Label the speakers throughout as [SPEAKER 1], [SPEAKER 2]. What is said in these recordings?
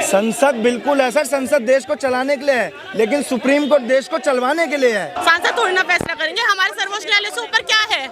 [SPEAKER 1] संसद बिल्कुल है सर, संसद देश को चलाने के लिए है, लेकिन सुप्रीम कोर्ट देश को चलवाने के लिए है।
[SPEAKER 2] सांसद थोड़ी ना फैसला करेंगे। हमारे सर्वोच्च न्यायालय से ऊपर क्या है,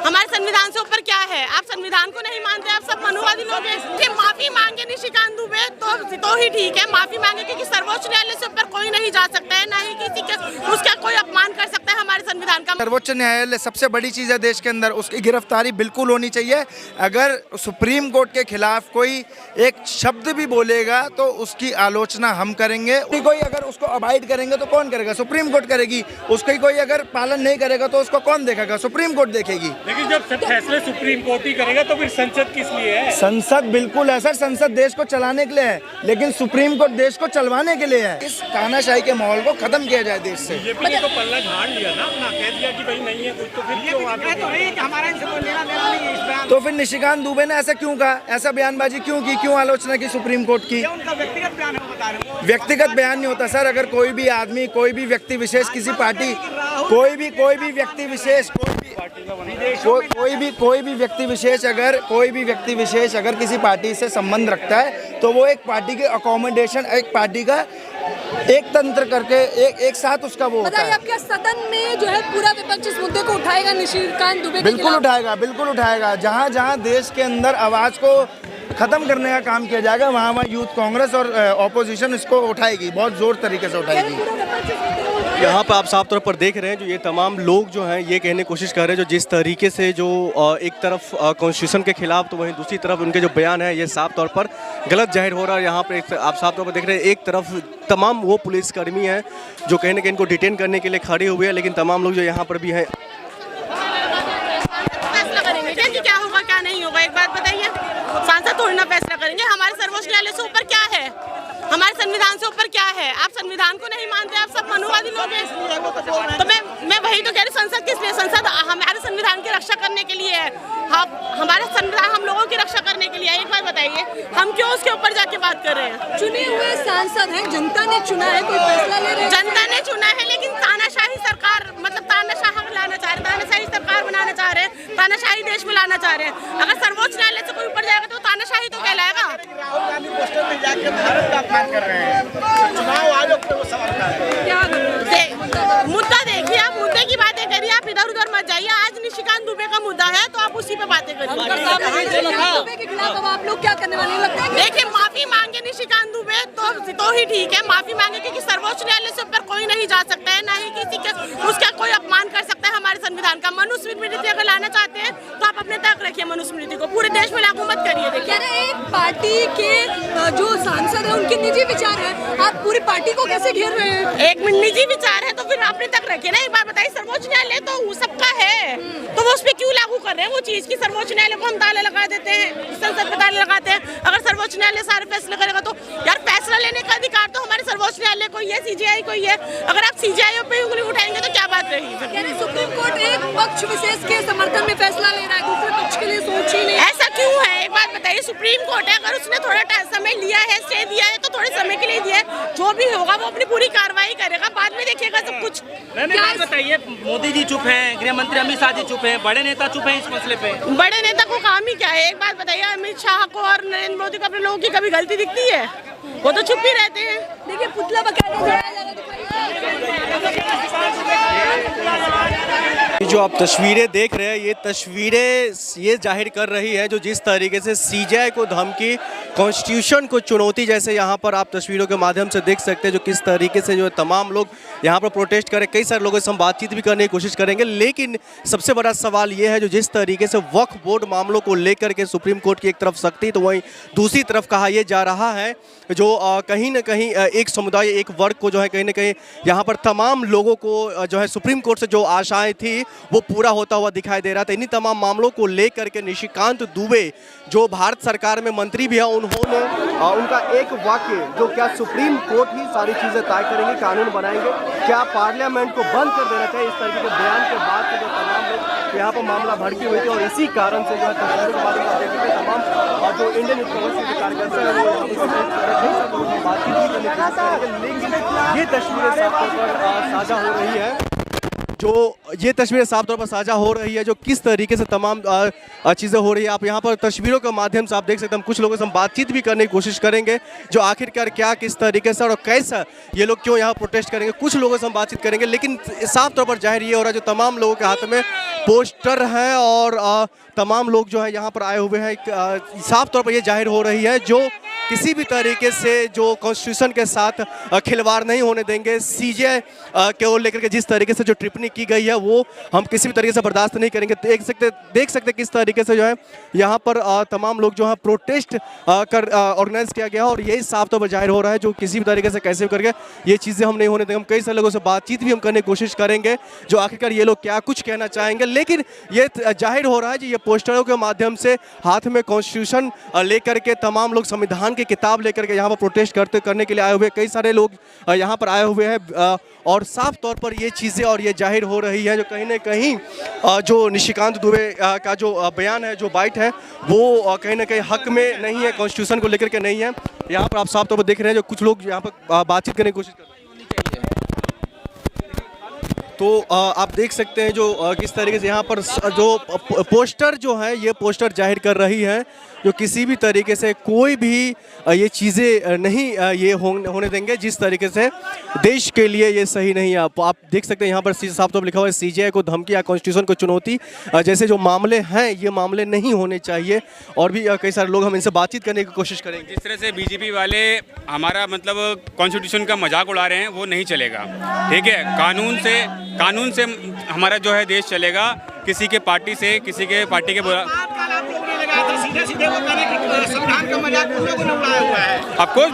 [SPEAKER 2] हमारे संविधान से ऊपर क्या है? आप संविधान को नहीं मानते, आप सब मनुवादी लोग हैं। माफी मांगे निशिकांत दुबे तो ही ठीक है, माफी मांगे, क्योंकि सर्वोच्च न्यायालय से ऊपर कोई नहीं जा सकता है, ना ही किसी के उसका कोई अपमान कर सकता है हमारे संविधान का।
[SPEAKER 1] सर्वोच्च न्यायालय सबसे बड़ी चीज है देश के अंदर, उसकी गिरफ्तारी बिल्कुल होनी चाहिए। अगर सुप्रीम कोर्ट के खिलाफ कोई एक शब्द भी बोलेगा तो उसकी आलोचना हम करेंगे। कोई अगर उसको अवॉइड करेंगे तो कौन करेगा? सुप्रीम कोर्ट करेगी। उसका कोई अगर पालन नहीं करेगा तो उसको कौन देखेगा? सुप्रीम कोर्ट देखेगी।
[SPEAKER 3] लेकिन जब सब फैसले सुप्रीम कोर्ट ही करेगा तो फिर संसद किस लिए है?
[SPEAKER 1] संसद बिल्कुल है सर, संसद देश को चलाने के लिए है, लेकिन सुप्रीम कोर्ट देश को चलवाने के लिए है। इस तानाशाही के माहौल को खत्म किया जाए देश से।
[SPEAKER 3] बीजेपी ने तो पल्ला झाड़ लिया ना अपना, कह दिया कि भाई नहीं है कुछ, तो फिर क्यों आगे?
[SPEAKER 1] तो फिर निशिकांत दुबे ने ऐसा क्यों कहा, ऐसा बयानबाजी क्यों की, क्यों आलोचना की सुप्रीम कोर्ट की? व्यक्तिगत बयान नहीं होता सर। अगर कोई भी आदमी, कोई भी व्यक्ति विशेष, किसी पार्टी, कोई भी व्यक्ति विशेष, कोई भी व्यक्ति विशेष अगर किसी पार्टी से संबंध रखता है तो वो एक पार्टी के अकोमोडेशन, एक पार्टी का एक तंत्र करके एक साथ उसका वो होता है।
[SPEAKER 4] आपके सदन में जो है पूरा विपक्ष इस मुद्दे को उठाएगा निशिकांत दुबे?
[SPEAKER 1] बिल्कुल उठाएगा। जहां देश के अंदर आवाज को खत्म करने का काम किया जाएगा, वहाँ यूथ कांग्रेस और ऑपोजिशन इसको उठाएगी, बहुत जोर तरीके से उठाएगी।
[SPEAKER 5] यहाँ पर आप साफ तौर पर देख रहे हैं जो ये तमाम लोग जो हैं ये कहने की कोशिश कर रहे हैं जो जिस तरीके से जो एक तरफ कॉन्स्टिट्यूशन के खिलाफ तो वहीं दूसरी तरफ उनके जो बयान है ये साफ तौर पर गलत जाहिर हो रहा है। यहाँ पर आप साफ तौर पर देख रहे हैं एक तरफ तमाम वो पुलिसकर्मी हैं जो कहीं ना कहीं इनको डिटेन करने के लिए खड़े हुए हैं, लेकिन तमाम लोग जो यहाँ पर भी हैं।
[SPEAKER 2] क्या होगा क्या नहीं होगा, एक बात बताइए। सांसद थोड़ी ना फैसला करेंगे। हमारे सर्वोच्च न्यायालय से ऊपर क्या है, हमारे संविधान से ऊपर क्या है? आप संविधान को नहीं मानते, आप सब मनुवादी लोग हैं। तो मैं वही तो कह रही, संसद किस लिए? संसद हमारे संविधान की रक्षा करने के लिए है। हमारे संविधान हम लोगों की रक्षा करने के लिए है। एक बात बताइए, हम क्यों उसके ऊपर जाके बात कर रहे हैं?
[SPEAKER 4] चुने हुए सांसद हैं, जनता ने चुना है, कोई फैसला ले रहे हैं।
[SPEAKER 2] जनता ने चुना है, लेकिन तानाशाही सरकार, मतलब तानाशाह लाना चाह रहे, तानाशाही सरकार बनाना चाह रहे हैं, तानाशाही देश में लाना चाह रहे हैं। अगर सर्वोच्च न्यायालय से कोई ऊपर जाएगा तो तानाशाही तो कहलाएगा।
[SPEAKER 1] कर रहे हैं चुनाव आयोग पे वो सवाल
[SPEAKER 2] मुद्दा देखिए, आप मुद्दे की बातें करिए, आप इधर उधर मत जाइए। आज निशिकांत दुबे का मुद्दा है तो आप उसी पे बातें करिए।
[SPEAKER 4] दुबे के खिलाफ अब आप लोग क्या करने वाले लगता है?
[SPEAKER 2] देखिए, माफी मांगे निशिकांत दुबे तो ही ठीक है, माफी मांगे, क्योंकि सर्वोच्च न्यायालय से ऊपर कोई नहीं जा सकता है, ना ही किसी के उसका कोई अपमान कर सकता है हमारे संविधान का। मनुस्मृति अगर लाना चाहते हैं तो आप अपने तक रखिए, मनुस्मृति को पूरे देश में लागू मत करिए। देखिए,
[SPEAKER 4] एक पार्टी के जो सांसद है उनके निजी विचार है, आप पूरी पार्टी को कैसे घेर रहे हैं?
[SPEAKER 2] एक निजी विचार है तो फिर अपने तक रखिए ना। एक बात बताइए, सर्वोच्च न्यायालय तो सबका है, तो वो उस पर क्यों लागू कर रहे हैं वो चीज की? सर्वोच्च न्यायालय को हम ताला लगा देते हैं, संसद पे ताला लगाते हैं। अगर सर्वोच्च न्यायालय सारे फैसले करेगा तो यार, फैसला लेने का अधिकार तो हमारे सर्वोच्च न्यायालय को ही है, सीजेआई को ही है। अगर आप सीजेआई पे उंगली उठाएंगे तो क्या बात रही?
[SPEAKER 4] सुप्रीम कोर्ट एक पक्ष विशेष के समर्थन में फैसला ले रहा है, दूसरे पक्ष के लिए सोच ही नहीं।
[SPEAKER 2] ऐसा क्यों है? एक बात बताइए, सुप्रीम कोर्ट है, अगर उसने थोड़ा समय लिया है, स्टे दिया है, तो थोड़े समय के लिए दिया है, जो भी होगा वो अपनी पूरी कार्रवाई करेगा, बाद में देखिएगा सब कुछ।
[SPEAKER 6] बात बताइए, मोदी जी चुप हैं, गृह मंत्री अमित शाह जी चुप हैं, बड़े नेता चुप हैं इस मसले पे।
[SPEAKER 2] बड़े नेता को काम ही क्या है? एक बात बताइए, अमित शाह को और नरेंद्र मोदी को अपने लोगों की कभी गलती दिखती है? वो तो चुप ही रहते हैं।
[SPEAKER 4] देखिए, पुतला बकायदा
[SPEAKER 5] जो आप तस्वीरें देख रहे हैं ये तस्वीरें ये जाहिर कर रही है जो जिस तरीके से सीजेआई को धमकी, कॉन्स्टिट्यूशन को चुनौती, जैसे यहाँ पर आप तस्वीरों के माध्यम से देख सकते हैं जो किस तरीके से जो तमाम लोग यहाँ पर प्रोटेस्ट करें। कई सारे लोगों से हम बातचीत भी करने की कोशिश करेंगे, लेकिन सबसे बड़ा सवाल ये है जो जिस तरीके से वक्फ बोर्ड मामलों को लेकर के सुप्रीम कोर्ट की एक तरफ सख्ती तो वहीं दूसरी तरफ कहा यह जा रहा है जो कहीं ना कहीं एक समुदाय, एक वर्ग को जो है कहीं ना कहीं यहाँ पर तमाम लोगों को जो है सुप्रीम कोर्ट से जो आशाएं थी वो पूरा होता हुआ दिखाई दे रहा था। इन्हीं तमाम मामलों को लेकर के निशिकांत दुबे जो भारत सरकार में मंत्री भी है, उन्होंने उनका एक वाक्य जो क्या सुप्रीम कोर्ट ही सारी चीज़ें तय करेंगे, कानून बनाएंगे, क्या पार्लियामेंट को बंद कर देना चाहिए, इस तरीके के बयान के बाद से जो तमाम लोग यहाँ पर मामला भड़की हुई थी और इसी कारण से जो है तस्वीरों के बारे में देखते थे तमाम जो इंडियन कांग्रेस के कार्यकर्ता है वो बातचीत करने की कोशिश करेंगे, लेकिन ये तस्वीरें साफ तौर पर साझा हो रही है जो ये तस्वीरें साफ तौर पर साझा हो रही है, जो किस तरीके से तमाम चीज़ें हो रही है। आप यहाँ पर तस्वीरों के माध्यम से आप देख सकते हैं, हम कुछ लोगों से हम बातचीत भी करने की कोशिश करेंगे, जो आखिरकार क्या किस तरीके से और कैसा ये लोग क्यों यहाँ प्रोटेस्ट करेंगे, कुछ लोगों से हम बातचीत करेंगे। लेकिन साफ तौर पर जाहिर ये हो रहा है, जो तमाम लोगों के हाथ में पोस्टर हैं और तमाम लोग जो है यहाँ पर आए हुए हैं, साफ तौर पर ये जाहिर हो रही है जो किसी भी तरीके से जो कॉन्स्टिट्यूशन के साथ खिलवाड़ नहीं होने देंगे। सीजे को लेकर के जिस तरीके से जो टिप्पणी की गई है वो हम किसी भी तरीके से बर्दाश्त नहीं करेंगे। देख सकते किस तरीके से जो है यहाँ पर तमाम लोग जो है प्रोटेस्ट कर ऑर्गेनाइज किया गया और यही साफ तौर पर जाहिर हो रहा है, जो किसी भी तरीके से कैसे भी करके ये चीज़ें हम नहीं होने देंगे। हम कई सारे लोगों से बातचीत भी हम करने की कोशिश करेंगे, जो आखिरकार ये लोग क्या कुछ कहना चाहेंगे। लेकिन ये जाहिर हो रहा है कि ये पोस्टरों के माध्यम से हाथ में कॉन्स्टिट्यूशन लेकर के तमाम लोग संविधान की किताब लेकर के यहाँ पर प्रोटेस्ट करने के लिए आए हुए, कई सारे लोग यहाँ पर आए हुए हैं और साफ तौर पर ये चीज़ें और ये जाहिर हो रही है, जो कहीं ना कहीं जो निशिकांत दुबे का जो बयान है, जो बाइट है, वो कहीं ना कहीं हक में नहीं है, कॉन्स्टिट्यूशन को लेकर के नहीं है। यहाँ पर आप साफ तौर पर देख रहे हैं जो कुछ लोग यहाँ पर बातचीत करने की कोशिश कर रहे हैं। तो आप देख सकते हैं जो किस तरीके से यहाँ पर जो पोस्टर जो है, ये पोस्टर जाहिर कर रही है जो किसी भी तरीके से कोई भी ये चीज़ें नहीं ये होने देंगे जिस तरीके से देश के लिए ये सही नहीं है। आप देख सकते हैं यहाँ पर साफ तौर पर लिखा हुआ है, सीजेआई को धमकी या कॉन्स्टिट्यूशन को चुनौती जैसे जो मामले हैं ये मामले नहीं होने चाहिए। और भी कई सारे लोग हम इनसे बातचीत करने की कोशिश करेंगे।
[SPEAKER 7] जिस तरह से बीजेपी वाले हमारा मतलब कॉन्स्टिट्यूशन का मजाक उड़ा रहे हैं वो नहीं चलेगा, ठीक है। कानून से हमारा जो है देश चलेगा, किसी के पार्टी से किसी के पार्टी के
[SPEAKER 3] सीधे वो कहने कि संविधान का मजाक उन लोगों ने उड़ाया हुआ है।
[SPEAKER 7] ऑफकोर्स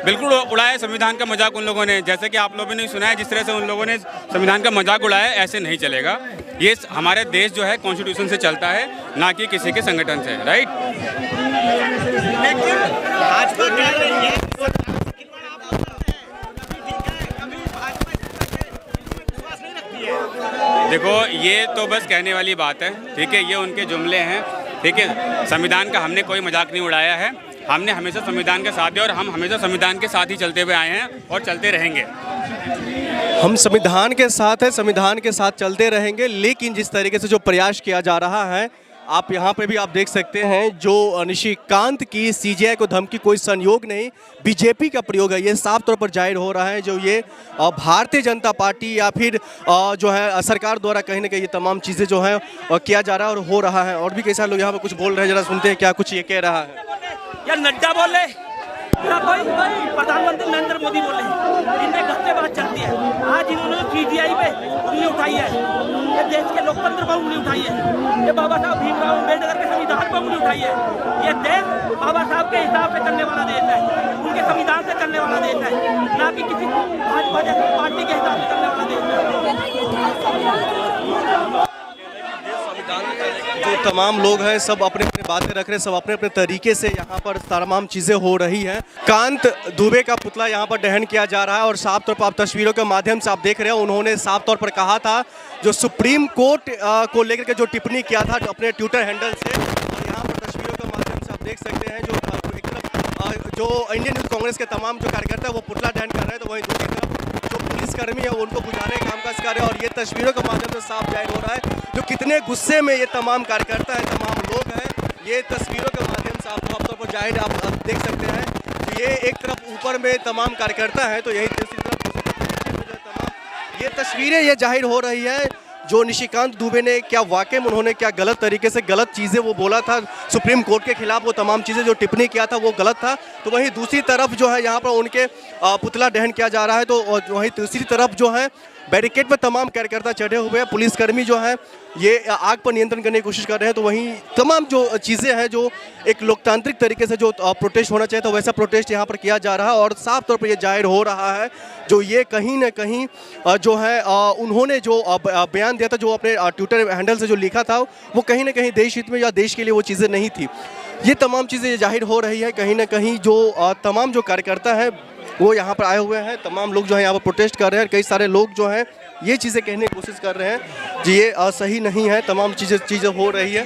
[SPEAKER 7] बिल्कुल उड़ाया है संविधान का मजाक उन लोगों ने, जैसे कि आप लोगों ने सुना है जिस तरह से उन लोगों ने संविधान का मजाक उड़ाया, ऐसे नहीं चलेगा। ये हमारे देश जो है कॉन्स्टिट्यूशन से चलता है, ना कि किसी के संगठन से, राइट।
[SPEAKER 3] लेकिन भाजपा कह रही है
[SPEAKER 7] देखो ये तो बस कहने वाली बात है, ठीक है, ये उनके जुमले हैं, ठीक है। संविधान का हमने कोई मजाक नहीं उड़ाया है, हमने हमेशा संविधान के साथ दिया और हम हमेशा संविधान के साथ ही चलते हुए आए हैं और चलते रहेंगे।
[SPEAKER 5] हम संविधान के साथ है, संविधान के साथ चलते रहेंगे। लेकिन जिस तरीके से जो प्रयास किया जा रहा है, आप यहाँ पे भी आप देख सकते हैं जो निशिकांत की सीजेआई को धमकी कोई संयोग नहीं, बीजेपी का प्रयोग है। ये साफ तौर पर जाहिर हो रहा है जो ये भारतीय जनता पार्टी या फिर जो है सरकार द्वारा कहीं ना कहीं ये तमाम चीज़ें जो है किया जा रहा है और हो रहा है। और भी कई सारे लोग यहाँ पर कुछ बोल रहे हैं, जरा सुनते हैं क्या कुछ ये कह रहा है।
[SPEAKER 6] यार नड्डा बोले या प्रधानमंत्री नरेंद्र मोदी बोले, इनमें गलत बात चलती है। आज इन्होंने सीजीआई पे उंगली उठाई है, ये देश के लोकतंत्र पर उंगली उठाई है, ये बाबा साहब भीमराव अम्बेडकर के संविधान पर उंगली उठाई है। ये देश बाबा साहब के हिसाब से चलने वाला देश है, उनके संविधान से चलने वाला देश है, ना कि किसी भाजपा जैसी पार्टी के हिसाब से चलने वाला देश है।
[SPEAKER 5] जो तमाम लोग हैं सब अपने अपने बातें रख रहे हैं, सब अपने अपने तरीके से यहाँ पर तमाम चीज़ें हो रही हैं। कांत दुबे का पुतला यहाँ पर दहन किया जा रहा है और साफ तौर पर आप तस्वीरों के माध्यम से आप देख रहे हैं, उन्होंने साफ तौर पर कहा था जो सुप्रीम कोर्ट को लेकर के जो टिप्पणी किया था अपने ट्विटर हैंडल से। और यहाँ पर तस्वीरों के माध्यम से आप देख सकते हैं जो इंडियन यूथ कांग्रेस के तमाम जो कार्यकर्ता है वो पुतला दहन कर रहे हैं, तो वहीं दूसरी तरफ जो पुलिसकर्मी है उनको बुझाने का कामकाज कर रहे हैं। और ये तस्वीरों के माध्यम से साफ जाहिर हो रहा है जो कितने गुस्से में ये तमाम कार्यकर्ता है, तमाम लोग हैं। ये तस्वीरों के माध्यम से आप साफ तौर पर जाहिर आप देख सकते हैं कि ये एक तरफ ऊपर में तमाम कार्यकर्ता है, तो यही दूसरी तरफ तमाम ये तस्वीरें ये जाहिर हो रही है जो निशिकांत दुबे ने क्या वाकई में उन्होंने क्या गलत तरीके से गलत चीज़ें वो बोला था सुप्रीम कोर्ट के खिलाफ, वो तमाम चीज़ें जो टिप्पणी किया था वो गलत था। तो वहीं दूसरी तरफ जो है यहाँ पर उनके पुतला दहन किया जा रहा है, तो वहीं दूसरी तरफ जो है बैरिकेड पर तमाम कार्यकर्ता चढ़े हुए हैं, पुलिसकर्मी जो है ये आग पर नियंत्रण करने की कोशिश कर रहे हैं। तो वहीं तमाम जो चीज़ें हैं जो एक लोकतांत्रिक तरीके से जो प्रोटेस्ट होना चाहिए था वैसा प्रोटेस्ट यहाँ पर किया जा रहा है। और साफ तौर पर ये जाहिर हो रहा है जो ये कहीं ना कहीं जो है उन्होंने जो बयान दिया था, जो अपने ट्विटर हैंडल से जो लिखा था, वो कहीं ना कहीं देश हित में या देश के लिए वो चीज़ें नहीं थी। ये तमाम चीज़ें जाहिर हो रही है कहीं ना कहीं जो तमाम जो कार्यकर्ता हैं वो यहाँ पर आए हुए हैं, तमाम लोग जो है यहाँ पर प्रोटेस्ट कर रहे हैं। कई सारे लोग जो हैं ये चीज़ें कहने की कोशिश कर रहे हैं जी ये सही नहीं है, तमाम चीज़ें हो रही है।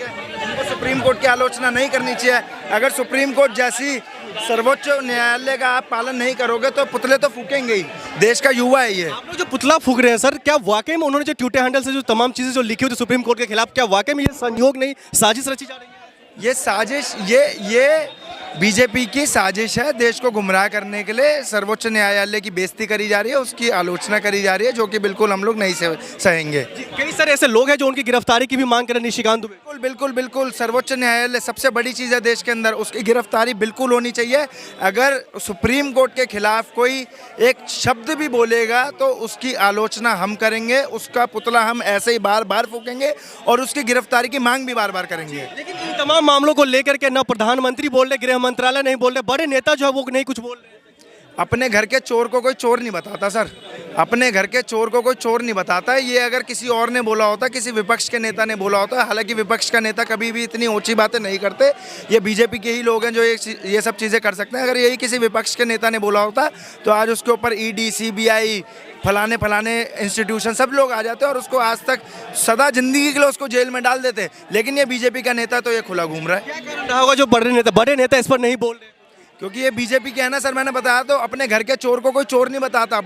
[SPEAKER 1] सुप्रीम कोर्ट की आलोचना नहीं करनी चाहिए। अगर सुप्रीम कोर्ट जैसी सर्वोच्च न्यायालय का आप पालन नहीं करोगे तो पुतले तो फूकेंगे ही। देश का युवा है ये।
[SPEAKER 5] आप लोग जो पुतला फूक रहे हैं सर, क्या वाकई में उन्होंने जो ट्विटर हैंडल से जो तमाम चीजें जो लिखी हुई थी सुप्रीम कोर्ट के खिलाफ, क्या वाकई में ये संयोग नहीं, साजिश रची जा रही है?
[SPEAKER 1] ये साजिश, ये बीजेपी की साजिश है देश को गुमराह करने के लिए। सर्वोच्च न्यायालय की बेइज्जती करी जा रही है, उसकी आलोचना करी जा रही है, जो कि बिल्कुल हम लोग नहीं सहेंगे।
[SPEAKER 5] कई सारे ऐसे लोग हैं जो उनकी गिरफ्तारी की भी मांग कर रहे हैं, निशिकांत दुबे।
[SPEAKER 1] बिल्कुल बिल्कुल बिल्कुल, सर्वोच्च न्यायालय सबसे बड़ी चीज़ है देश के अंदर, उसकी गिरफ्तारी बिल्कुल होनी चाहिए। अगर सुप्रीम कोर्ट के खिलाफ कोई एक शब्द भी बोलेगा तो उसकी आलोचना हम करेंगे, उसका पुतला हम ऐसे ही बार बार फूकेंगे और उसकी गिरफ्तारी की मांग भी बार बार करेंगे।
[SPEAKER 5] लेकिन इन तमाम मामलों को लेकर के न प्रधानमंत्री बोल रहे, गृह मंत्रालय नहीं बोल रहे, बड़े नेता जो है वो नहीं कुछ बोल रहे।
[SPEAKER 1] अपने घर के चोर को कोई चोर नहीं बताता सर, अपने घर के चोर को कोई चोर नहीं बताता है। ये अगर किसी और ने बोला होता, किसी विपक्ष के नेता ने बोला होता, हालांकि विपक्ष का नेता कभी भी इतनी ऊंची बातें नहीं करते, ये बीजेपी के ही लोग हैं जो ये सब चीज़ें कर सकते हैं। अगर यही किसी विपक्ष के नेता ने बोला होता तो आज उसके ऊपर ईडी, सीबीआई, फलाने इंस्टीट्यूशन सब लोग आ जाते और उसको आज तक सदा जिंदगी के लिए उसको जेल में डाल देते। लेकिन ये बीजेपी का नेता तो ये खुला घूम रहा है।
[SPEAKER 5] क्या कारण रहा होगा जो बड़े नेता इस पर नहीं बोल रहे?
[SPEAKER 1] क्योंकि ये बीजेपी के है ना सर, मैंने बताया तो अपने घर के चोर को कोई चोर नहीं बताता।